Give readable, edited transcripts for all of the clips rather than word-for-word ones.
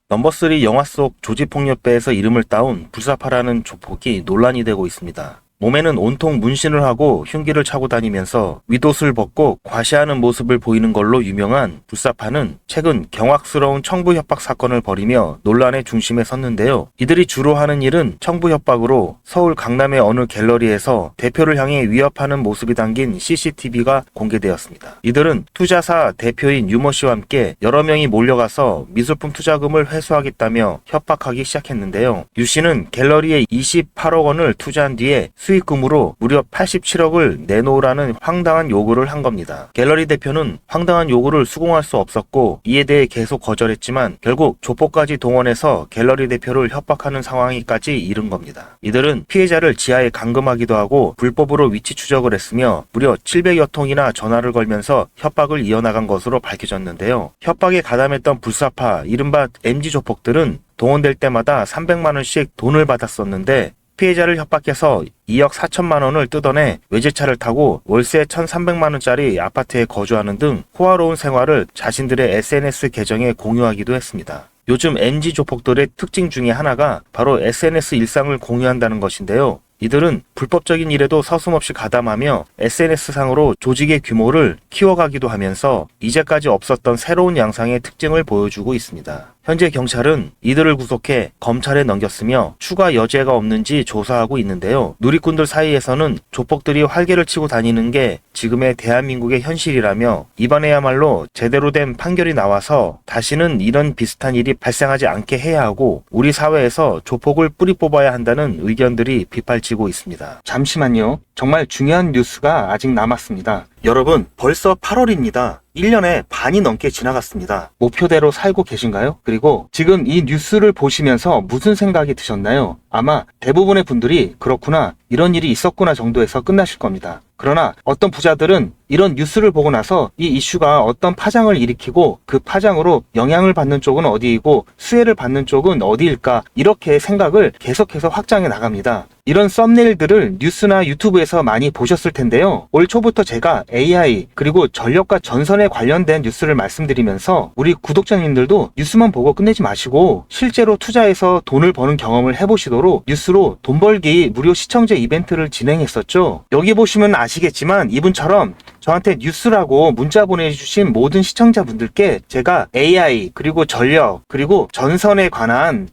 넘버3 영화 속 조지폭력배에서 이름을 따온 불사파라는 조폭이 논란이 되고 있습니다. 몸에는 온통 문신을 하고 흉기를 차고 다니면서 윗옷을 벗고 과시하는 모습을 보이는 걸로 유명한 불사파는 최근 경악스러운 청부 협박 사건을 벌이며 논란의 중심에 섰는데요. 이들이 주로 하는 일은 청부 협박으로 서울 강남의 어느 갤러리에서 대표를 향해 위협하는 모습이 담긴 CCTV가 공개되었습니다. 이들은 투자사 대표인 유모 씨와 함께 여러 명이 몰려가서 미술품 투자금을 회수하겠다며 협박하기 시작했는데요. 유 씨는 갤러리에 28억 원을 투자한 뒤에 수익금으로 무려 87억을 내놓으라는 황당한 요구를 한 겁니다. 갤러리 대표는 황당한 요구를 수긍할 수 없었고 이에 대해 계속 거절했지만 결국 조폭까지 동원해서 갤러리 대표를 협박하는 상황까지 이른 겁니다. 이들은 피해자를 지하에 감금하기도 하고 불법으로 위치 추적을 했으며 무려 700여 통이나 전화를 걸면서 협박을 이어나간 것으로 밝혀졌는데요. 협박에 가담했던 불사파 이른바 MG 조폭들은 동원될 때마다 300만 원씩 돈을 받았었는데 피해자를 협박해서 2억 4천만 원을 뜯어내 외제차를 타고 월세 1,300만 원짜리 아파트에 거주하는 등 호화로운 생활을 자신들의 SNS 계정에 공유하기도 했습니다. 요즘 MG 조폭들의 특징 중에 하나가 바로 SNS 일상을 공유한다는 것인데요. 이들은 불법적인 일에도 서슴없이 가담하며 SNS상으로 조직의 규모를 키워가기도 하면서 이제까지 없었던 새로운 양상의 특징을 보여주고 있습니다. 현재 경찰은 이들을 구속해 검찰에 넘겼으며 추가 여죄가 없는지 조사하고 있는데요. 누리꾼들 사이에서는 조폭들이 활개를 치고 다니는 게 지금의 대한민국의 현실이라며 이번에야말로 제대로 된 판결이 나와서 다시는 이런 비슷한 일이 발생하지 않게 해야 하고 우리 사회에서 조폭을 뿌리 뽑아야 한다는 의견들이 빗발치고 있습니다. 잠시만요. 정말 중요한 뉴스가 아직 남았습니다. 여러분, 벌써 8월입니다. 1년에 반이 넘게 지나갔습니다. 목표대로 살고 계신가요? 그리고 지금 이 뉴스를 보시면서 무슨 생각이 드셨나요? 아마 대부분의 분들이 그렇구나, 이런 일이 있었구나 정도에서 끝나실 겁니다. 그러나 어떤 부자들은 이런 뉴스를 보고 나서 이 이슈가 어떤 파장을 일으키고 그 파장으로 영향을 받는 쪽은 어디이고 수혜를 받는 쪽은 어디일까, 이렇게 생각을 계속해서 확장해 나갑니다. 이런 썸네일들을 뉴스나 유튜브에서 많이 보셨을 텐데요. 올 초부터 제가 AI 그리고 전력과 전선에 관련된 뉴스를 말씀드리면서 우리 구독자님들도 뉴스만 보고 끝내지 마시고 실제로 투자해서 돈을 버는 경험을 해보시도록 뉴스로 돈 벌기 무료 시청제 이벤트를 진행했었죠. 여기 보시면 아시겠지만 이분처럼 저한테 뉴스라고 문자 보내주신 모든 시청자분들께 제가 AI 그리고 전력 그리고 전선에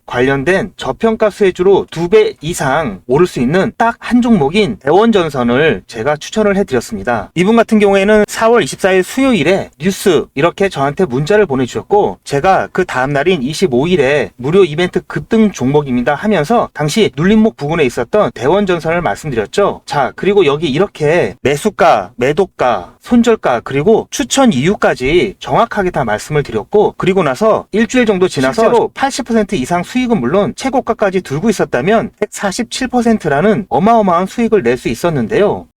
관련된 저평가 수혜주로 2배 이상 오를 수 있는 딱 한 종목인 대원전선을 제가 추천을 해드렸습니다. 이분 같은 경우에는 4월 24일 수요일에 뉴스 이렇게 저한테 문자를 보내주셨고 제가 그 다음날인 25일에 무료 이벤트 급등 종목입니다 하면서 당시 눌림목 부근에 있었던 대원전선을 말씀드렸죠. 자, 그리고 여기 이렇게 매수가, 매도가, 손절가 그리고 추천 이유까지 정확하게 다 말씀을 드렸고 그리고 나서 일주일 정도 지나서 실제로 80% 이상 수익은 물론 최고가까지 들고 있었다면 147%라는 어마어마한 수익을 낼 수 있었는데요.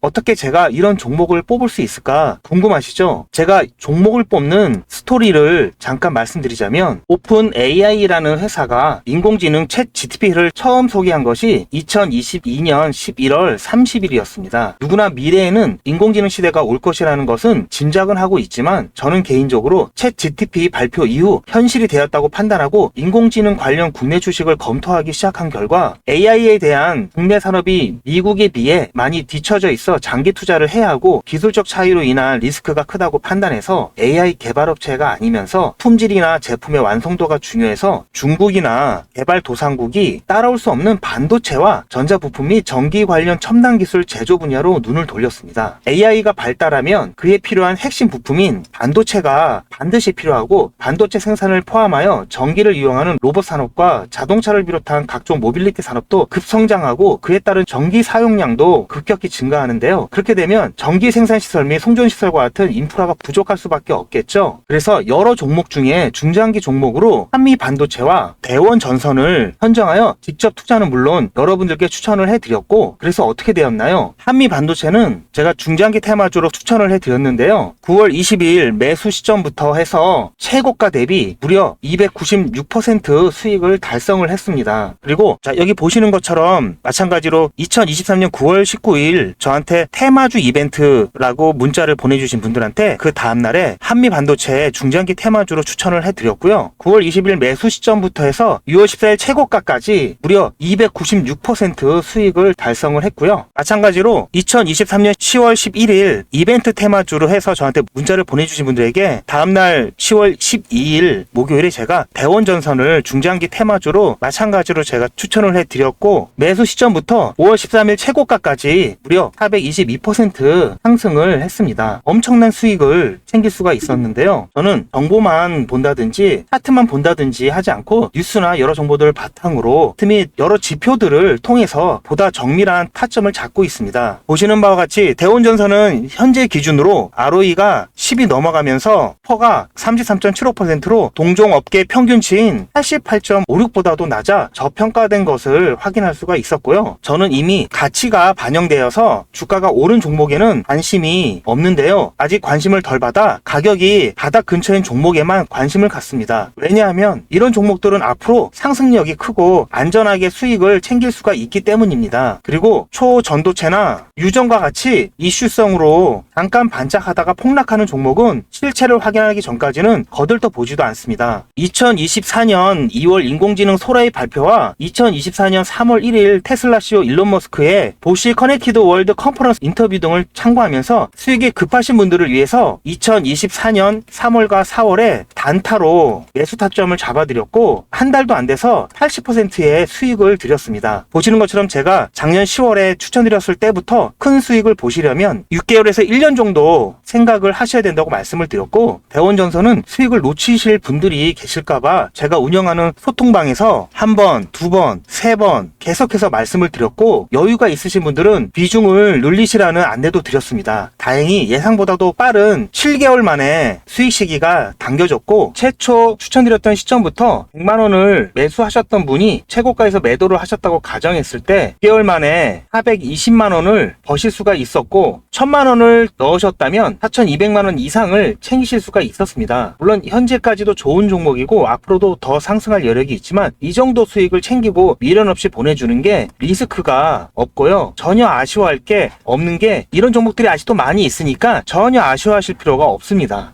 어떻게 제가 이런 종목을 뽑을 수 있을까 궁금하시죠? 제가 종목을 뽑는 스토리를 잠깐 말씀드리자면 오픈 AI라는 회사가 인공지능 챗 GTP를 처음 소개한 것이 2022년 11월 30일이었습니다. 누구나 미래에는 인공지능 시대가 올 것이라는 것은 짐작은 하고 있지만 저는 개인적으로 챗 GTP 발표 이후 현실이 되었다고 판단하고 인공지능 관련 국내 주식을 검토하기 시작한 결과 AI에 대한 국내 산업이 미국에 비해 많이 뒤처져 있어 장기 투자를 해야 하고 기술적 차이로 인한 리스크가 크다고 판단해서 AI 개발업체가 아니면서 품질이나 제품의 완성도가 중요해서 중국이나 개발도상국이 따라올 수 없는 반도체와 전자부품 및 전기 관련 첨단 기술 제조 분야로 눈을 돌렸습니다. AI가 발달하면 그에 필요한 핵심 부품인 반도체가 반드시 필요하고 반도체 생산을 포함하여 전기를 이용하는 로봇 산업과 자동차를 비롯한 각종 모빌리티 산업도 급성장하고 그에 따른 전기 사용량도 급격히 증가하는데 그렇게 되면 전기 생산시설 및 송전시설과 같은 인프라가 부족할 수밖에 없겠죠. 그래서 여러 종목 중에 중장기 종목으로 한미 반도체와 대원 전선을 선정하여 직접 투자는 물론 여러분들께 추천을 해드렸고 그래서 어떻게 되었나요? 한미 반도체는 제가 중장기 테마주로 추천을 해드렸는데요. 9월 22일 매수 시점부터 해서 최고가 대비 무려 296% 수익을 달성을 했습니다. 그리고 자, 여기 보시는 것처럼 마찬가지로 2023년 9월 19일 저한테 저한테 테마주 이벤트라고 문자를 보내주신 분들한테 그 다음날에 한미반도체 중장기 테마주로 추천을 해드렸고요. 9월 20일 매수 시점부터 해서 6월 14일 최고가까지 무려 296% 수익을 달성을 했고요. 마찬가지로 2023년 10월 11일 이벤트 테마주로 해서 저한테 문자를 보내주신 분들에게 다음날 10월 12일 목요일에 제가 대원전선을 중장기 테마주로 마찬가지로 제가 추천을 해드렸고, 매수 시점부터 5월 13일 최고가까지 무려 422% 상승을 했습니다. 엄청난 수익을 챙길 수가 있었는데요. 저는 정보만 본다든지 차트만 본다든지 하지 않고 뉴스나 여러 정보들을 바탕으로 및 여러 지표들을 통해서 보다 정밀한 타점을 잡고 있습니다. 보시는 바와 같이 대원전선은 현재 기준으로 ROE가 10이 넘어가면서 퍼가 33.75%로 동종업계 평균치인 88.56보다도 낮아 저평가된 것을 확인할 수가 있었고요. 저는 이미 가치가 반영되어서 주가가 오른 종목에는 관심이 없는데요. 아직 관심을 덜 받아 가격이 바닥 근처인 종목에만 관심을 갖습니다. 왜냐하면 이런 종목들은 앞으로 상승력이 크고 안전하게 수익을 챙길 수가 있기 때문입니다. 그리고 초전도체나 유전과 같이 이슈성으로 잠깐 반짝하다가 폭락하는 종목은 실체를 확인하기 전까지는 거들떠 보지도 않습니다. 2024년 2월 인공지능 소라의 발표와 2024년 3월 1일 테슬라 CEO 일론 머스크의 보시 커넥티드 월드 컨퍼런스 인터뷰 등을 참고하면서 수익이 급하신 분들을 위해서 2024년 3월과 4월에 단타로 매수 타점을 잡아드렸고, 한 달도 안 돼서 80%의 수익을 드렸습니다. 보시는 것처럼 제가 작년 10월에 추천드렸을 때부터 큰 수익을 보시려면 6개월에서 1년 정도 생각을 하셔야 된다고 말씀을 드렸고, 대원전선은 수익을 놓치실 분들이 계실까봐 제가 운영하는 소통방에서 한 번, 두 번, 세 번 계속해서 말씀을 드렸고, 여유가 있으신 분들은 비중을 늘리시라는 안내도 드렸습니다. 다행히 예상보다도 빠른 7개월 만에 수익 시기가 당겨졌고, 최초 추천드렸던 시점부터 100만원을 매수하셨던 분이 최고가에서 매도를 하셨다고 가정했을 때 6개월 만에 420만원을 버실 수가 있었고, 1000만원을 넣으셨다면 4200만원 이상을 챙기실 수가 있었습니다. 물론 현재까지도 좋은 종목이고 앞으로도 더 상승할 여력이 있지만 이 정도 수익을 챙기고 미련 없이 보내주는 게 리스크가 없고요. 전혀 아쉬워할 게 없는 게, 이런 종목들이 아직도 많이 있으니까 전혀 아쉬워하실 필요가 없습니다.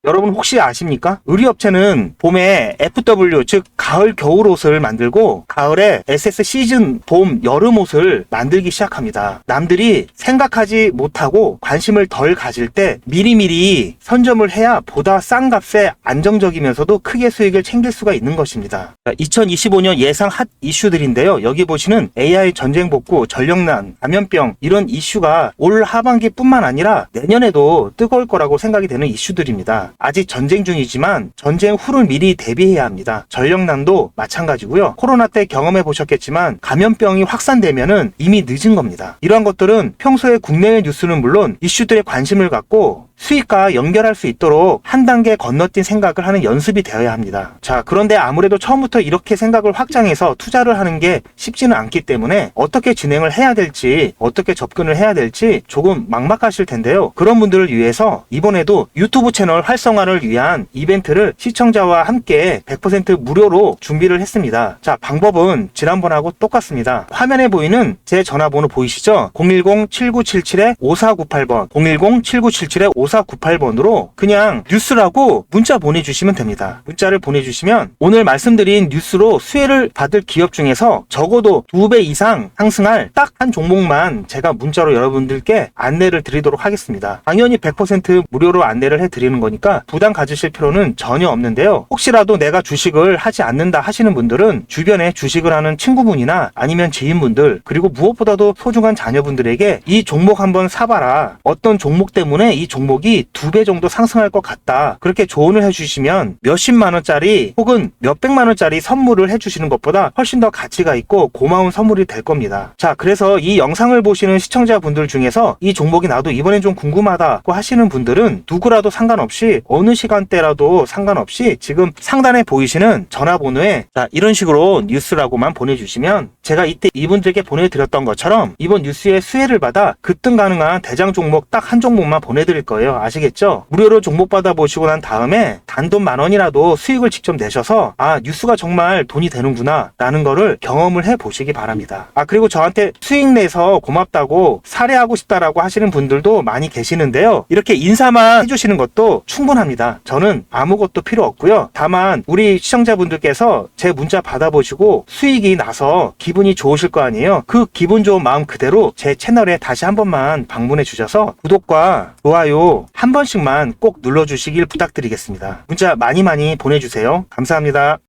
여러분 혹시 아십니까? 의류업체는 봄에 FW, 즉 가을 겨울 옷을 만들고 가을에 SS 시즌 봄 여름 옷을 만들기 시작합니다. 남들이 생각하지 못하고 관심을 덜 가질 때 미리미리 선점을 해야 보다 싼 값에 안정적이면서도 크게 수익을 챙길 수가 있는 것입니다. 2025년 예상 핫 이슈들인데요. 여기 보시는 AI 전쟁 복구, 전력난, 감염병, 이런 이슈가 올 하반기뿐만 아니라 내년에도 뜨거울 거라고 생각이 되는 이슈들입니다. 아직 전쟁 중이지만 전쟁 후를 미리 대비해야 합니다. 전력난도 마찬가지고요. 코로나 때 경험해 보셨겠지만 감염병이 확산되면은 이미 늦은 겁니다. 이러한 것들은 평소에 국내외 뉴스는 물론 이슈들에 관심을 갖고 수익과 연결할 수 있도록 한 단계 건너뛴 생각을 하는 연습이 되어야 합니다. 자, 그런데 아무래도 처음부터 이렇게 생각을 확장해서 투자를 하는 게 쉽지는 않기 때문에 어떻게 진행을 해야 될지, 어떻게 접근을 해야 될지 조금 막막하실 텐데요. 그런 분들을 위해서 이번에도 유튜브 채널 활성화를 위한 이벤트를 시청자와 함께 100% 무료로 준비를 했습니다. 자, 방법은 지난번하고 똑같습니다. 화면에 보이는 제 전화번호 보이시죠? 010-7977-5498번 010-7977-5498번으로 그냥 뉴스라고 문자 보내주시면 됩니다. 문자를 보내주시면 오늘 말씀드린 뉴스로 수혜를 받을 기업 중에서 적어도 2배 이상 상승할 딱 한 종목만 제가 문자로 여러분들께 안내를 드리도록 하겠습니다. 당연히 100% 무료로 안내를 해드리는 거니까 부담 가지실 필요는 전혀 없는데요. 혹시라도 내가 주식을 하지 않는다 하시는 분들은 주변에 주식을 하는 친구분이나 아니면 지인분들, 그리고 무엇보다도 소중한 자녀분들에게 이 종목 한번 사봐라, 어떤 종목 때문에 이 종목이 2배 정도 상승할 것 같다, 그렇게 조언을 해주시면 몇십만원짜리 혹은 몇백만원짜리 선물을 해주시는 것보다 훨씬 더 가치가 있고 고마운 선물이 될 겁니다. 자, 그래서 이 영상을 보시는 시청자분들 중에서 이 종목이 나도 이번엔 좀 궁금하다고 하시는 분들은 누구라도 상관없이 어느 시간대라도 상관없이 지금 상단에 보이시는 전화번호에 자, 이런 식으로 뉴스라고만 보내주시면 제가 이때 이분들께 보내드렸던 것처럼 이번 뉴스의 수혜를 받아 급등 가능한 대장 종목 딱 한 종목만 보내드릴 거예요. 돼요. 아시겠죠? 무료로 종목 받아보시고 난 다음에 단돈 10,000원이라도 수익을 직접 내셔서 뉴스가 정말 돈이 되는구나 라는 거를 경험을 해보시기 바랍니다. 그리고 저한테 수익 내서 고맙다고 사례하고 싶다라고 하시는 분들도 많이 계시는데요. 이렇게 인사만 해주시는 것도 충분합니다. 저는 아무것도 필요 없고요. 다만 우리 시청자분들께서 제 문자 받아보시고 수익이 나서 기분이 좋으실 거 아니에요. 그 기분 좋은 마음 그대로 제 채널에 다시 한 번만 방문해 주셔서 구독과 좋아요 한 번씩만 꼭 눌러주시길 부탁드리겠습니다. 문자 많이 보내주세요. 감사합니다.